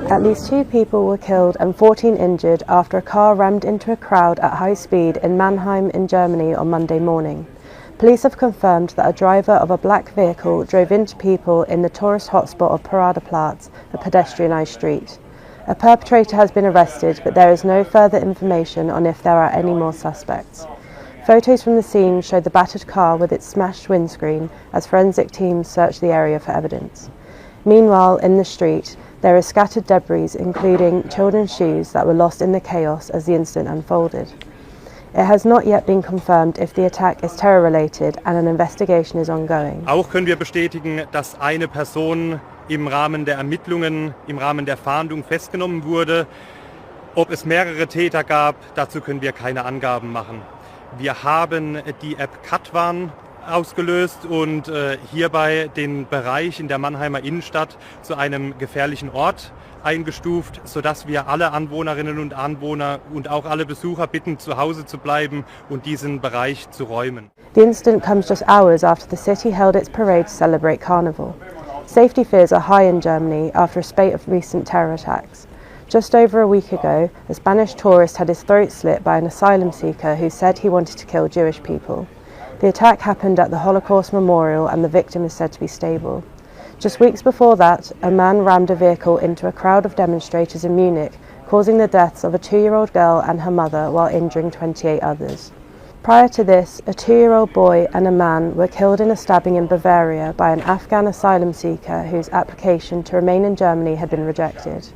At least 2 people were killed and 14 injured after a car rammed into a crowd at high speed in Mannheim in Germany on Monday morning. Police have confirmed that a driver of a black vehicle drove into people in the tourist hotspot of Paradeplatz, a pedestrianised street. A perpetrator has been arrested, but there is no further information on if there are any more suspects. Photos from the scene show the battered car with its smashed windscreen as forensic teams search the area for evidence. Meanwhile, in the street, there is scattered debris, including children's shoes that were lost in the chaos as the incident unfolded. It has not yet been confirmed if the attack is terror-related and an investigation is ongoing. Auch können wir bestätigen, dass eine Person im Rahmen der Ermittlungen, im Rahmen der Fahndung festgenommen wurde. Ob es mehrere Täter gab, dazu können wir keine Angaben machen. Wir haben die App Katwarn ausgelöst und hierbei den Bereich in der Mannheimer Innenstadt zu einem gefährlichen Ort eingestuft, sodass wir alle Anwohnerinnen und Anwohner und auch alle Besucher bitten, zu Hause zu bleiben und diesen Bereich zu räumen. The incident comes just hours after the city held its parade to celebrate Carnival. Safety fears are high in Germany after a spate of recent terror attacks. Just over a week ago, a Spanish tourist had his throat slit by an asylum seeker who said he wanted to kill Jewish people. The attack happened at the Holocaust Memorial and the victim is said to be stable. Just weeks before that, a man rammed a vehicle into a crowd of demonstrators in Munich, causing the deaths of a 2-year-old girl and her mother while injuring 28 others. Prior to this, a 2-year-old boy and a man were killed in a stabbing in Bavaria by an Afghan asylum seeker whose application to remain in Germany had been rejected.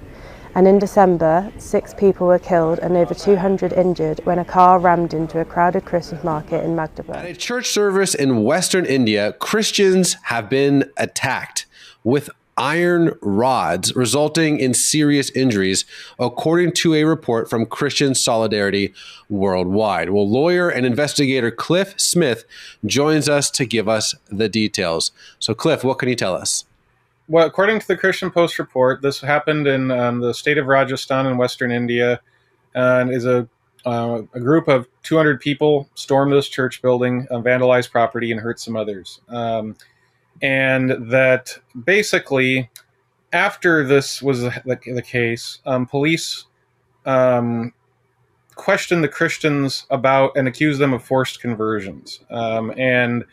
And in December, 6 people were killed and over 200 injured when a car rammed into a crowded Christmas market in Magdeburg. At a church service in Western India, Christians have been attacked with iron rods, resulting in serious injuries, according to a report from Christian Solidarity Worldwide. Well, lawyer and investigator Cliff Smith joins us to give us the details. So, Cliff, what can you tell us? Well, according to the Christian Post report, this happened in the state of Rajasthan in Western India, and is a group of 200 people stormed this church building, vandalized property, and hurt some others. And that basically, after this was the case, police questioned the Christians about and accused them of forced conversions. And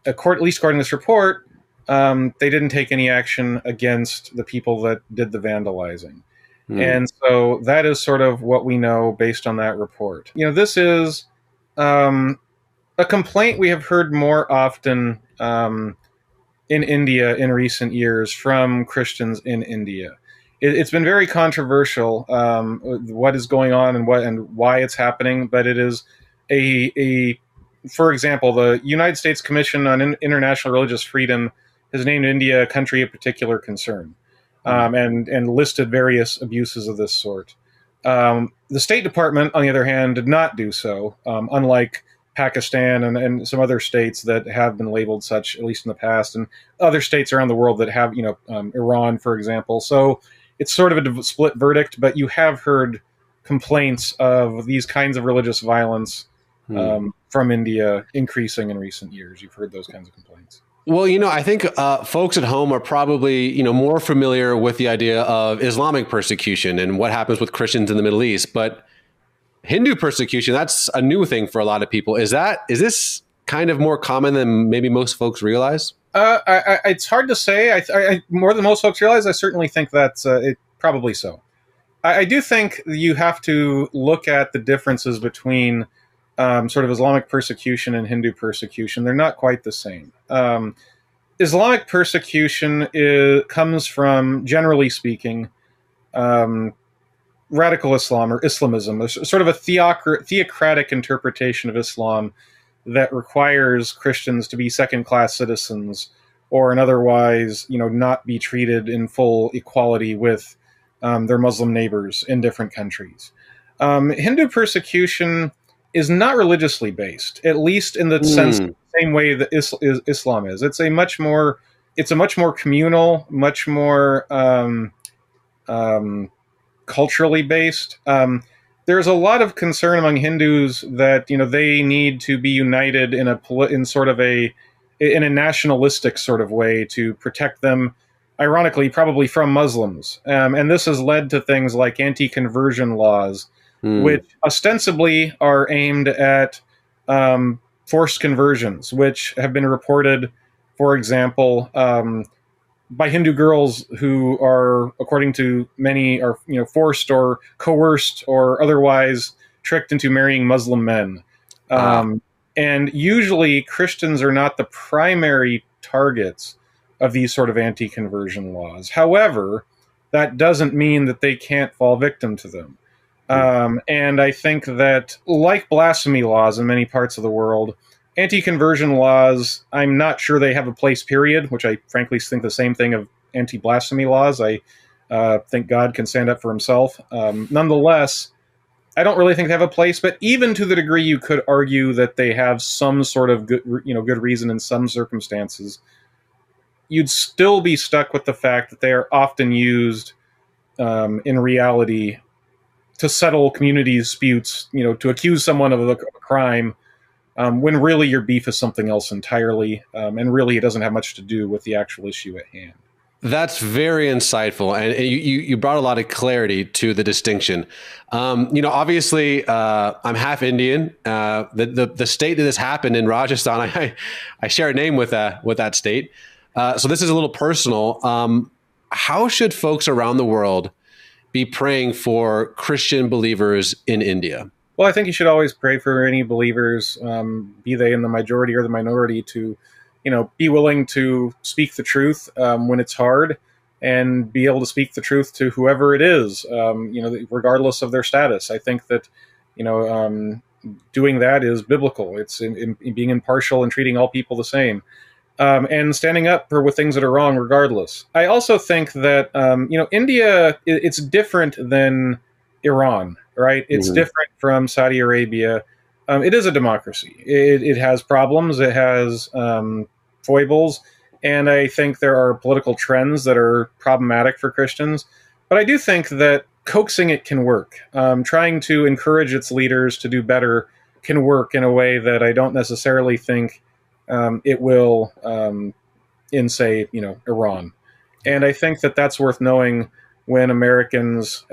at least according to this report, they didn't take any action against the people that did the vandalizing. And so that is sort of what we know based on that report. You know, this is a complaint we have heard more often in India in recent years from Christians in India. It's been very controversial what is going on and why it's happening, but it is for example, the United States Commission on International Religious Freedom has named India a country of particular concern, and listed various abuses of this sort. The State Department, on the other hand, did not do so, unlike Pakistan and some other states that have been labeled such, at least in the past, and other states around the world that have, Iran, for example. So it's sort of a split verdict, but you have heard complaints of these kinds of religious violence from India increasing in recent years. You've heard those kinds of complaints. Well, I think folks at home are probably, more familiar with the idea of Islamic persecution and what happens with Christians in the Middle East. But Hindu persecution, that's a new thing for a lot of people. Is this kind of more common than maybe most folks realize? It's hard to say. I more than most folks realize. I certainly think that's probably so. I do think you have to look at the differences between sort of Islamic persecution and Hindu persecution. They're not quite the same. Islamic persecution comes from, generally speaking, radical Islam or Islamism. There's sort of a theocratic interpretation of Islam that requires Christians to be second-class citizens or in otherwise, not be treated in full equality with their Muslim neighbors in different countries. Hindu persecution is not religiously based, at least in the sense, the same way that Islam is. It's a much more communal, much more culturally based. There's a lot of concern among Hindus that they need to be united in sort of a in a nationalistic sort of way to protect them, ironically, probably from Muslims. And this has led to things like anti-conversion laws, which ostensibly are aimed at forced conversions, which have been reported, for example, by Hindu girls who are, according to many, are forced or coerced or otherwise tricked into marrying Muslim men. And usually Christians are not the primary targets of these sort of anti-conversion laws. However, that doesn't mean that they can't fall victim to them. And I think that, like blasphemy laws in many parts of the world, anti-conversion laws, I'm not sure they have a place, period, which I frankly think the same thing of anti-blasphemy laws. I think God can stand up for himself. Nonetheless, I don't really think they have a place, but even to the degree you could argue that they have some sort of good reason in some circumstances, you'd still be stuck with the fact that they are often used in reality to settle community disputes, to accuse someone of a crime, when really your beef is something else entirely, and really it doesn't have much to do with the actual issue at hand. That's very insightful, and you brought a lot of clarity to the distinction. Obviously, I'm half Indian. The state that this happened in, Rajasthan, I share a name with that state. So this is a little personal. How should folks around the world be praying for Christian believers in India? Well, I think you should always pray for any believers, be they in the majority or the minority, to be willing to speak the truth when it's hard, and be able to speak the truth to whoever it is, regardless of their status. I think that, doing that is biblical. It's in being impartial and treating all people the same, and standing up for things that are wrong regardless. I also think that, India, it's different than Iran, right? It's different from Saudi Arabia. It is a democracy. It has problems. It has foibles. And I think there are political trends that are problematic for Christians. But I do think that coaxing it can work. Trying to encourage its leaders to do better can work in a way that I don't necessarily think it will in, say, Iran. And I think that that's worth knowing when Americans,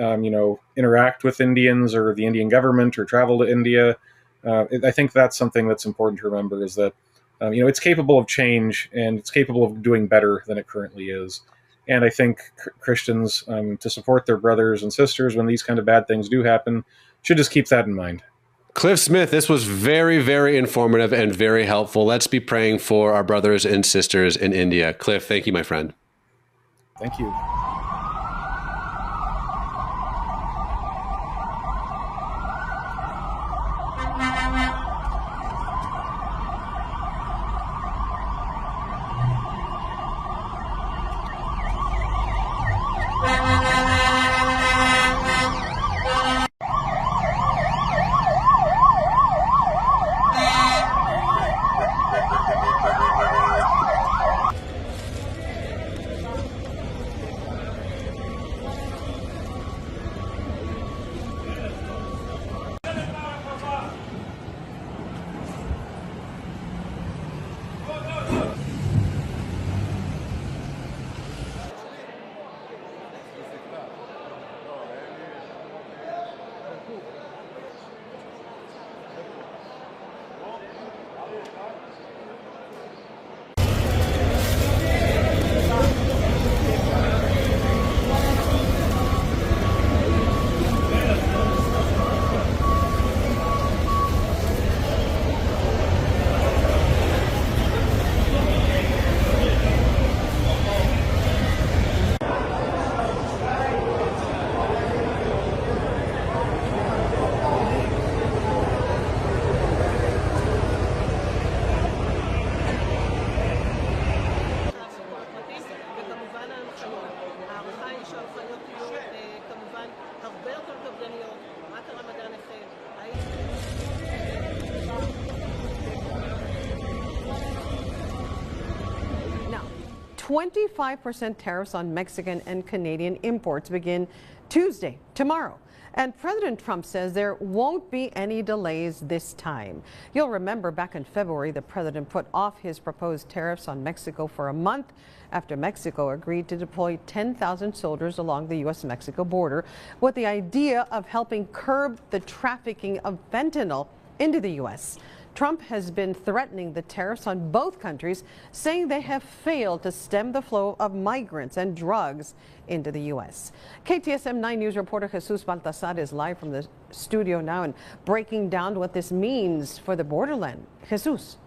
interact with Indians or the Indian government or travel to India. I think that's something that's important to remember, is that, it's capable of change, and it's capable of doing better than it currently is. And I think Christians, to support their brothers and sisters when these kind of bad things do happen, should just keep that in mind. Cliff Smith, this was very, very informative and very helpful. Let's be praying for our brothers and sisters in India. Cliff, thank you, my friend. Thank you. 25% tariffs on Mexican and Canadian imports begin Tuesday, tomorrow. And President Trump says there won't be any delays this time. You'll remember back in February, the president put off his proposed tariffs on Mexico for a month after Mexico agreed to deploy 10,000 soldiers along the U.S.-Mexico border with the idea of helping curb the trafficking of fentanyl into the U.S. Trump has been threatening the tariffs on both countries, saying they have failed to stem the flow of migrants and drugs into the U.S. KTSM 9 News reporter Jesus Baltazar is live from the studio now and breaking down what this means for the borderland. Jesus.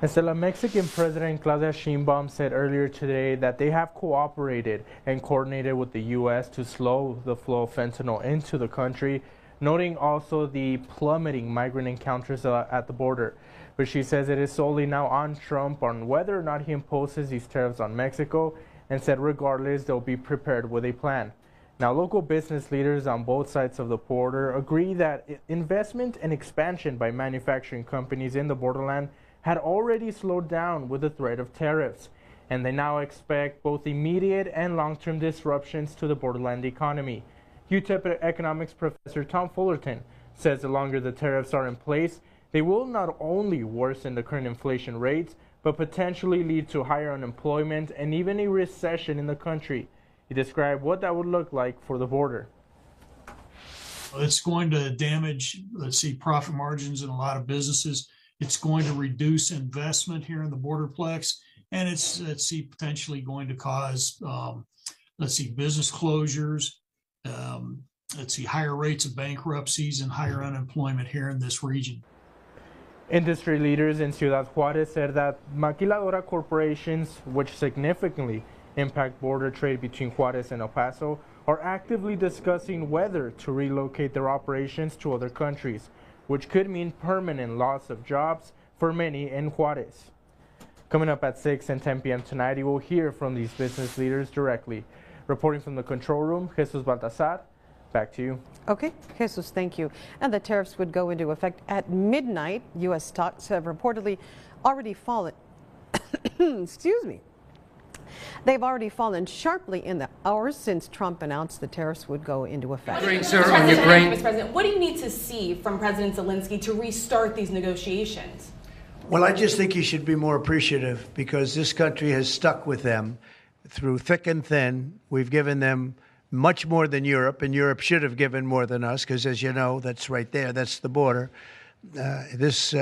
Estela, Mexican President Claudia Sheinbaum said earlier today that they have cooperated and coordinated with the U.S. to slow the flow of fentanyl into the country, noting also the plummeting migrant encounters at the border. But she says it is solely now on Trump on whether or not he imposes these tariffs on Mexico, and said regardless they'll be prepared with a plan. Now, local business leaders on both sides of the border agree that investment and expansion by manufacturing companies in the borderland had already slowed down with the threat of tariffs, and they now expect both immediate and long-term disruptions to the borderland economy. UTEP economics professor Tom Fullerton says the longer the tariffs are in place, they will not only worsen the current inflation rates, but potentially lead to higher unemployment and even a recession in the country. He described what that would look like for the border. It's going to damage, profit margins in a lot of businesses. It's going to reduce investment here in the borderplex, and it's potentially going to cause, business closures. Higher rates of bankruptcies and higher unemployment here in this region. Industry leaders in Ciudad Juarez said that maquiladora corporations, which significantly impact border trade between Juarez and El Paso, are actively discussing whether to relocate their operations to other countries, which could mean permanent loss of jobs for many in Juarez. Coming up at 6 and 10 p.m. tonight, you will hear from these business leaders directly. Reporting from the control room, Jesus Baltazar, back to you. Okay, Jesus, thank you. And the tariffs would go into effect at midnight. U.S. stocks have reportedly already fallen. Excuse me. They've already fallen sharply in the hours since Trump announced the tariffs would go into effect. Mr. President, what do you need to see from President Zelensky to restart these negotiations? Well, I just think he should be more appreciative because this country has stuck with them through thick and thin. We've given them much more than Europe, and Europe should have given more than us because, as you know, that's right there. That's the border. This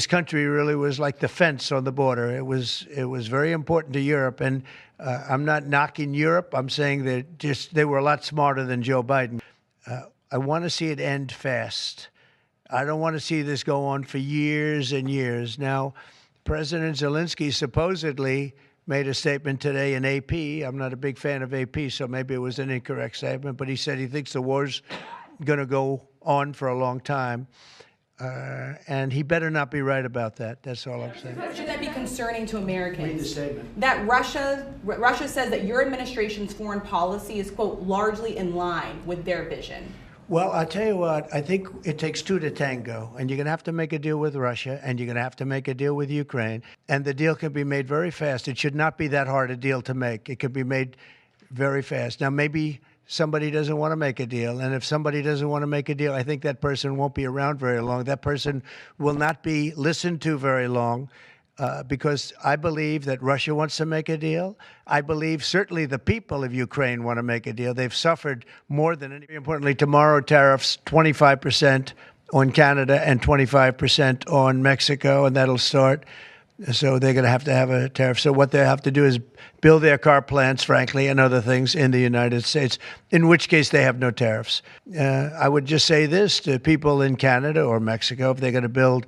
country really was like the fence on the border. It was very important to Europe, and I'm not knocking Europe. I'm saying that they were a lot smarter than Joe Biden. I want to see it end fast. I don't want to see this go on for years and years. Now, President Zelensky supposedly made a statement today in AP. I'm not a big fan of AP, so maybe it was an incorrect statement, but he said he thinks the war's going to go on for a long time. And he better not be right about that. That's all I'm saying. Should that be concerning to Americans? Read the statement. That Russia says that your administration's foreign policy is, quote, largely in line with their vision. Well, I'll tell you what, I think it takes two to tango, and you're going to have to make a deal with Russia, and you're going to have to make a deal with Ukraine, and the deal can be made very fast. It should not be that hard a deal to make. It can be made very fast. Now, maybe somebody doesn't want to make a deal, and if somebody doesn't want to make a deal, I think that person won't be around very long. That person will not be listened to very long. Because I believe that Russia wants to make a deal. I believe certainly the people of Ukraine want to make a deal. They've suffered more than anything. Importantly, tomorrow tariffs 25% on Canada and 25% on Mexico, and that'll start. So they're going to have a tariff. So what they have to do is build their car plants, frankly, and other things in the United States, in which case they have no tariffs. I would just say this to people in Canada or Mexico, if they're going to build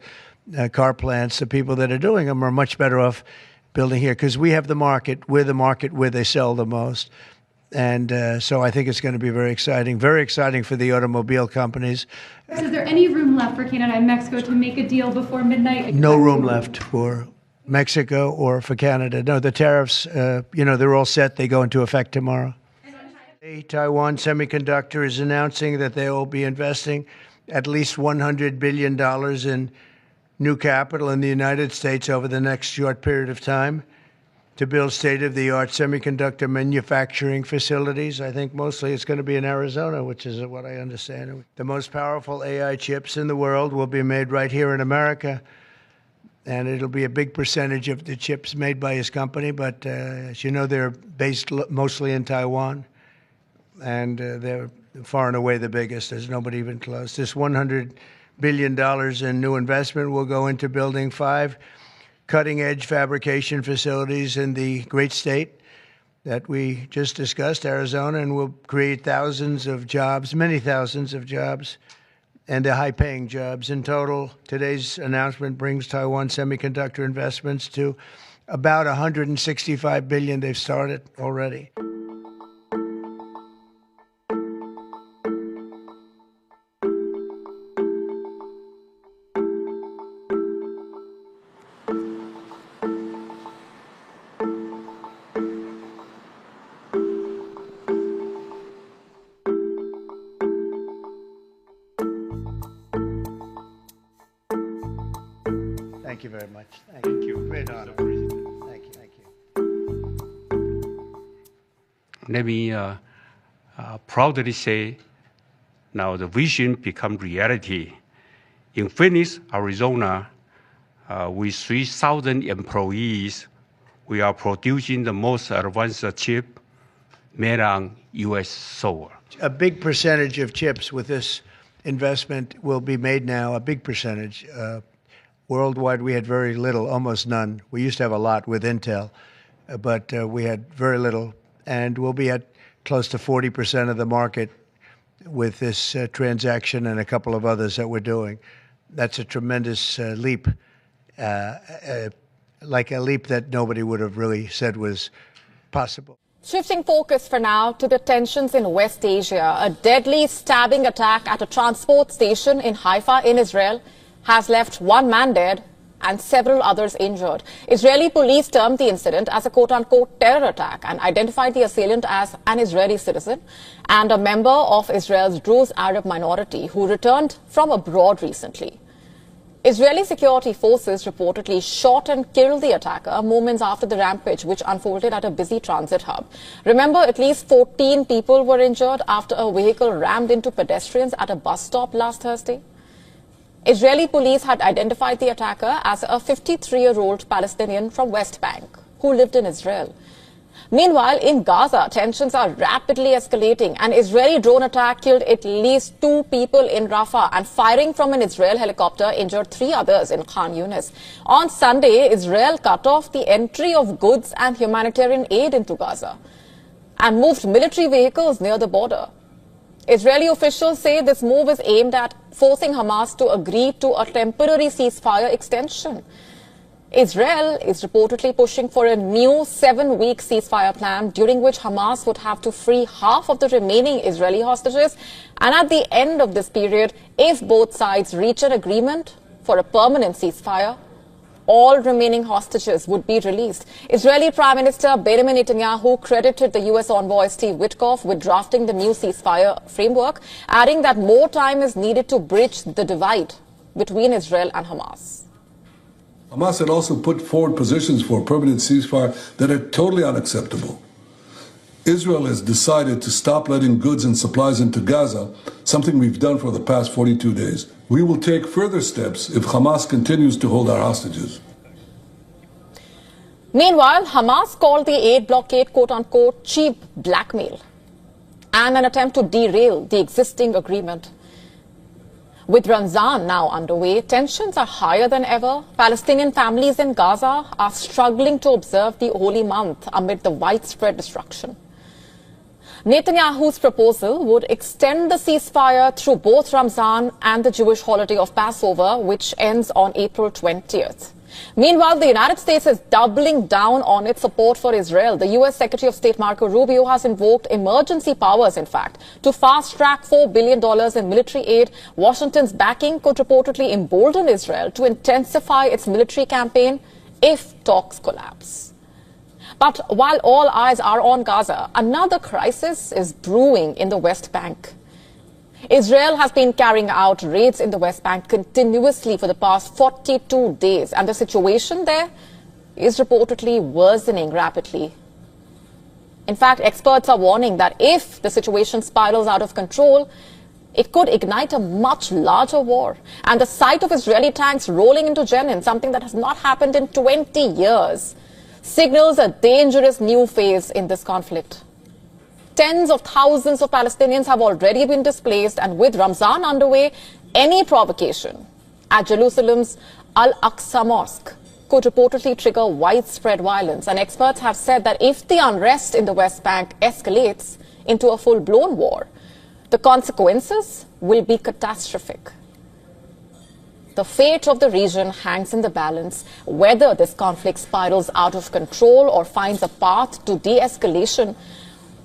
car plants, the people that are doing them are much better off building here because we have the market. We're the market where they sell the most. And so I think it's going to be very exciting for the automobile companies. Is there any room left for Canada and Mexico to make a deal before midnight? No room left for Mexico or for Canada. No, the tariffs, they're all set. They go into effect tomorrow. Taiwan Semiconductor is announcing that they will be investing at least $100 billion in new capital in the United States over the next short period of time. to build state-of-the-art semiconductor manufacturing facilities. I think mostly it's going to be in Arizona, which is what I understand. The most powerful AI chips in the world will be made right here in America, and it'll be a big percentage of the chips made by his company. But as you know, they're based mostly in Taiwan, and they're far and away the biggest. There's nobody even close. This $100 billion in new investment will go into building 5 cutting-edge fabrication facilities in the great state that we just discussed, Arizona, and will create thousands of jobs, many thousands of jobs, and the high-paying jobs. In total, today's announcement brings Taiwan semiconductor investments to about $165 billion. They've started already. Thank you very much. Thank you. Great honor. Thank you. Thank you. Let me proudly say, now the vision become reality. In Phoenix, Arizona, with 3,000 employees, we are producing the most advanced chip made on U.S. soil. A big percentage of chips with this investment will be made now, a big percentage. Worldwide, we had very little, almost none. We used to have a lot with Intel, but we had very little. And we'll be at close to 40% of the market with this transaction and a couple of others that we're doing. That's a tremendous leap, like a leap that nobody would have really said was possible. Shifting focus for now to the tensions in West Asia. A deadly stabbing attack at a transport station in Haifa in Israel has left 1 man dead and several others injured. Israeli police termed the incident as a quote-unquote terror attack and identified the assailant as an Israeli citizen and a member of Israel's Druze Arab minority who returned from abroad recently. Israeli security forces reportedly shot and killed the attacker moments after the rampage, which unfolded at a busy transit hub. Remember, at least 14 people were injured after a vehicle rammed into pedestrians at a bus stop last Thursday. Israeli police had identified the attacker as a 53-year-old Palestinian from West Bank who lived in Israel. Meanwhile, in Gaza, tensions are rapidly escalating. An Israeli drone attack killed at least 2 people in Rafah, and firing from an Israel helicopter injured 3 others in Khan Yunis. On Sunday, Israel cut off the entry of goods and humanitarian aid into Gaza and moved military vehicles near the border. Israeli officials say this move is aimed at forcing Hamas to agree to a temporary ceasefire extension. Israel is reportedly pushing for a new 7-week ceasefire plan, during which Hamas would have to free half of the remaining Israeli hostages. And at the end of this period, if both sides reach an agreement for a permanent ceasefire, all remaining hostages would be released. Israeli Prime Minister Benjamin Netanyahu credited the U.S. envoy Steve Witkoff with drafting the new ceasefire framework, adding that more time is needed to bridge the divide between Israel and Hamas. Hamas had also put forward positions for a permanent ceasefire that are totally unacceptable. Israel has decided to stop letting goods and supplies into Gaza, something we've done for the past 42 days. We will take further steps if Hamas continues to hold our hostages. Meanwhile, Hamas called the aid blockade quote-unquote cheap blackmail and an attempt to derail the existing agreement. With Ramzan now underway, tensions are higher than ever. Palestinian families in Gaza are struggling to observe the holy month amid the widespread destruction. Netanyahu's proposal would extend the ceasefire through both Ramzan and the Jewish holiday of Passover, which ends on April 20th. Meanwhile, the United States is doubling down on its support for Israel. The U.S. Secretary of State Marco Rubio has invoked emergency powers, in fact, to fast-track $4 billion in military aid. Washington's backing could reportedly embolden Israel to intensify its military campaign if talks collapse. But while all eyes are on Gaza, another crisis is brewing in the West Bank. Israel has been carrying out raids in the West Bank continuously for the past 42 days, and the situation there is reportedly worsening rapidly. In fact, experts are warning that if the situation spirals out of control, it could ignite a much larger war. And the sight of Israeli tanks rolling into Jenin, something that has not happened in 20 years, signals a dangerous new phase in this conflict. Tens of thousands of Palestinians have already been displaced, and with Ramzan underway, any provocation at Jerusalem's Al-Aqsa Mosque could reportedly trigger widespread violence. And experts have said that if the unrest in the West Bank escalates into a full-blown war, the consequences will be catastrophic. The fate of the region hangs in the balance. Whether this conflict spirals out of control or finds a path to de-escalation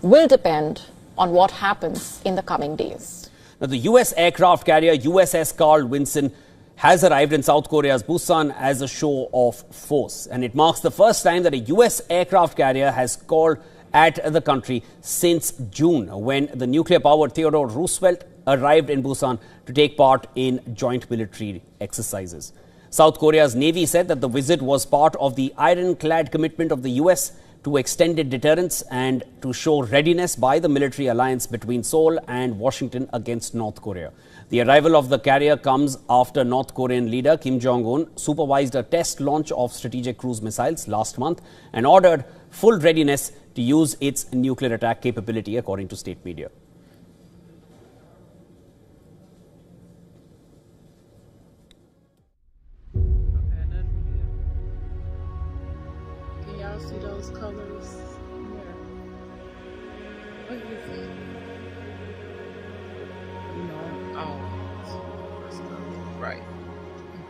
will depend on what happens in the coming days. Now, the U.S. aircraft carrier USS Carl Vinson has arrived in South Korea's Busan as a show of force. And it marks the first time that a U.S. aircraft carrier has called at the country since June, when the nuclear-powered Theodore Roosevelt arrived in Busan to take part in joint military exercises. South Korea's Navy said that the visit was part of the ironclad commitment of the U.S. to extended deterrence and to show readiness by the military alliance between Seoul and Washington against North Korea. The arrival of the carrier comes after North Korean leader Kim Jong-un supervised a test launch of strategic cruise missiles last month and ordered full readiness to use its nuclear attack capability, according to state media. Can y'all see those colors? What is it? You know, oh, it's not right.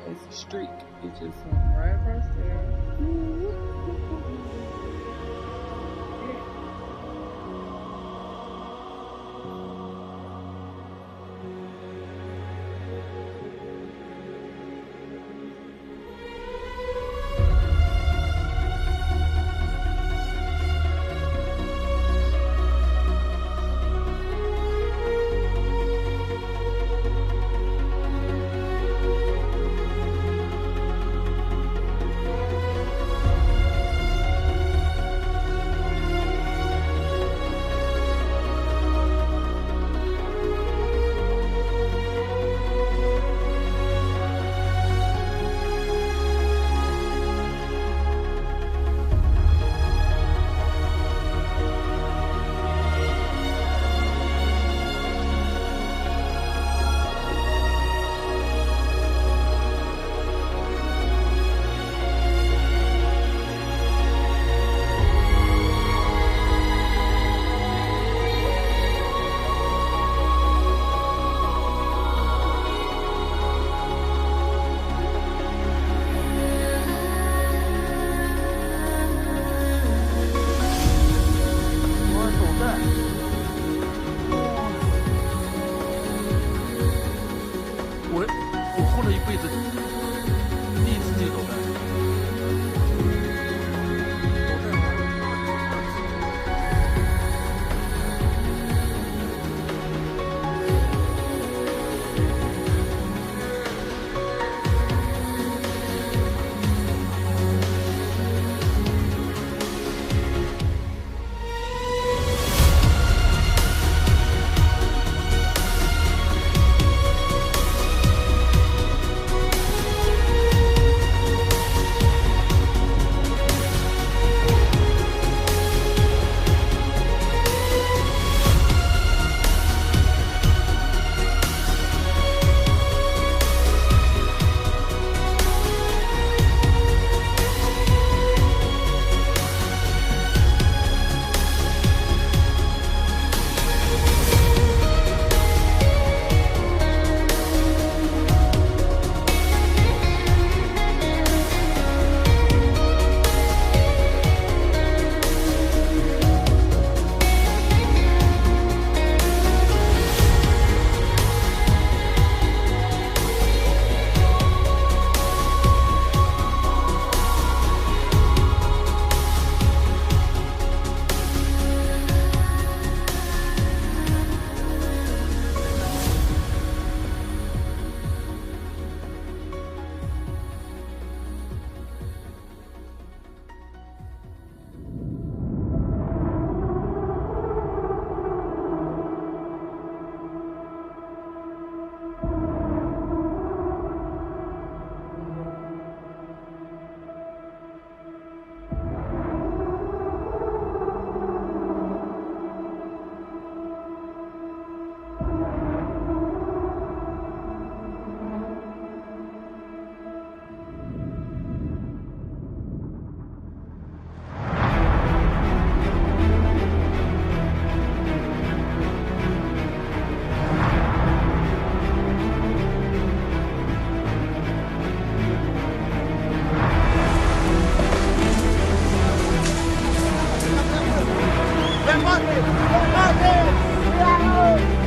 It's a streak. It just went right across there. Brasil!